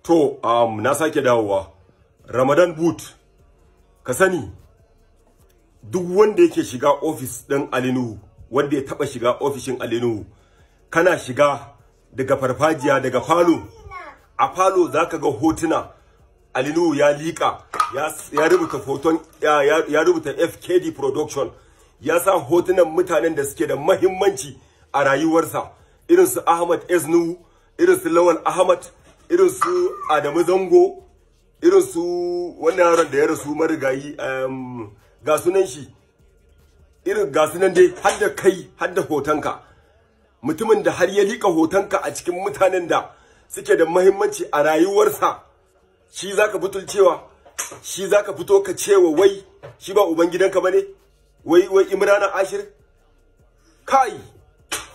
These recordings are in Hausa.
To, na sake dawowa. Ramadan Boot, ka sani, duk wanda yake shiga ofis ɗin Ali Nuhu, wanda ya taɓa shiga ofishin Ali Nuhu, kana shiga daga farfajiya, daga falo. A falo za ka ga hotuna Ali Nuhu ya liƙa, ya rubuta hoton, ya rubuta FKD Production, ya sa hotunan mutanen da suke da mahimmanci a rayuwarsa, irin su Ahmad S. Nuhu, irin su Lawal Ahmad, irin su Adamu Zango, irin su wannan yaron da ya rasu marigayi, ga sunan shi, irin ga sunan dai, har da kai, har da hotonka, mutumin da har ya liƙa hotonka a cikin mutanen da suke da mahimmanci a rayuwarsa, shi zaka butulcewa, shi zaka fito ka cewa wai shi ba ubangidanka bane, wai Imrana Ashir. Kai,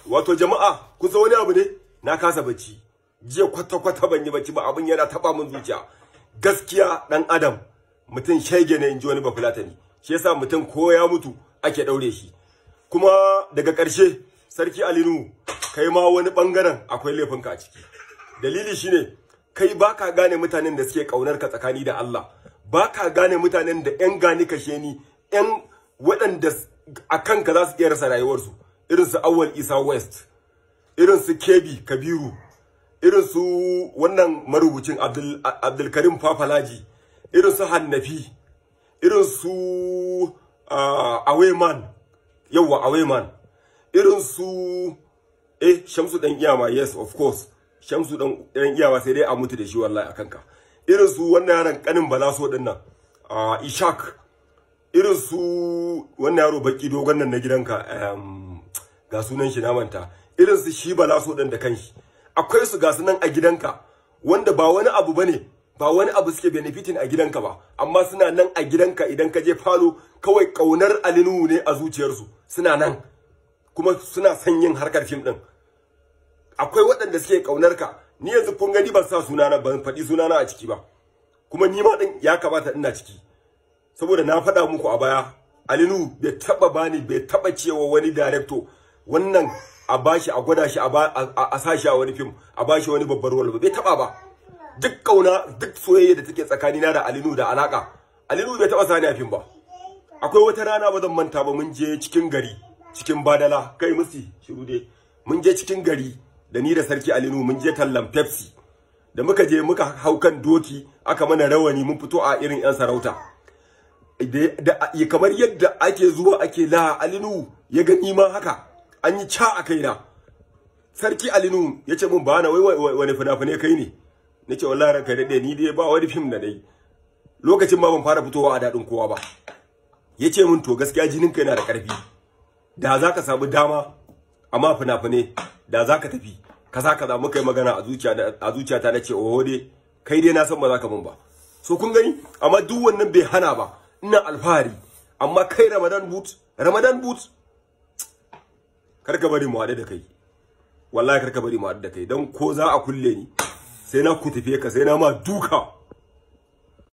wato jama'a, kun san wani abu ne, na kasa bacci jiya, kwata ban yi bacci ba, abin yana taba min zuciya. Gaskiya dan adam mutum shege ne, inji wani bafulatani, shi yasa mutum ko ya mutu ake daure shi. Kuma daga ƙarshe, sarki Ali Nuhu, kai ma wani bangaren akwai laifinka a ciki. Dalili shine kai baka gane mutanen da suke kaunar ka tsakani da Allah, baka gane mutanen da yan gani kashe ni, yan waɗanda akan ka za su iya rasa rayuwarsu, irin su Awwal Isa West, irin su Kebi Kabiru, irin su wannan marubucin Abdulkarim Fafalaji, irin su Hannafi, irin su Awayman, yawa Awayman, irin su Shamsu dan Iyama, yes of course, Shamsu dan Iyama sai dai a mutu da shi wallahi akan ka. Irin su wannan yaron kanin Balaso din nan, Ishak, irin su wannan yaro baki dogon nan na gidanka, ga sunan shi na manta, irin su shi Balaso din da kanshi. Akwai su ga sunan a gidanka wanda ba wani abu bane, ba wani abu suke benefiting a gidanka ba, amma suna nan a gidanka. Idan ka je falo, kawai kaunar Ali Nuhu ne a zuciyarsu, suna nan kuma suna son yin harkar fim din. Akwai waɗanda suke kaunar ka. Ni yanzu kun gani ban sa sunana, ban faɗi sunana a ciki ba, kuma ni ma din ya kamata ina ciki, saboda na faɗa muku a baya, Ali Nuhu bai taba bani, bai taba cewa wani director wannan a bashi, a gwada shi, a sashi a wani film, a bashi wani babbar role ba, bai taba ba. Duk kauna, duk soyayya da take tsakanina da Ali Nuhu da alaka, Ali Nuhu bai taba sani a film ba. Akwai wata rana ba zan manta ba, mun je cikin gari, cikin Badala, kai musi shiru dai, mun je cikin gari da ni da sarki Ali Nuhu, mun je tallan Pepsi. Da muka je muka hau kan doki, aka mana rawani, mun fito a irin yan sarauta. Kamar yadda ake zuwa ake la Ali Nuhu ya gani ma haka, an yi ca a kaina. Sarki Ali Nuhu ya ce mun ba na wani fina-finai kai ne. Na ce wallahi ranka daɗe, ni dai ba wani fim da dai. Lokacin ma ban fara fitowa a daɗin kowa ba. Ya ce mun to gaskiya jinin kai na da ƙarfi. Da za ka samu dama amma fina-finai, da za ka tafi. Kaza muka yi magana a zuciyata, na ce oho dai kai dai na san ba za ka mun ba. So kun gani, amma duk wannan bai hana ba. Ina alfahari, amma kai Ramadan Boot, karka bari mu haɗu da kai, wallahi karka bari mu haɗu da kai, don ko za a kulle ni sai na kutufe ka, sai na ma duka.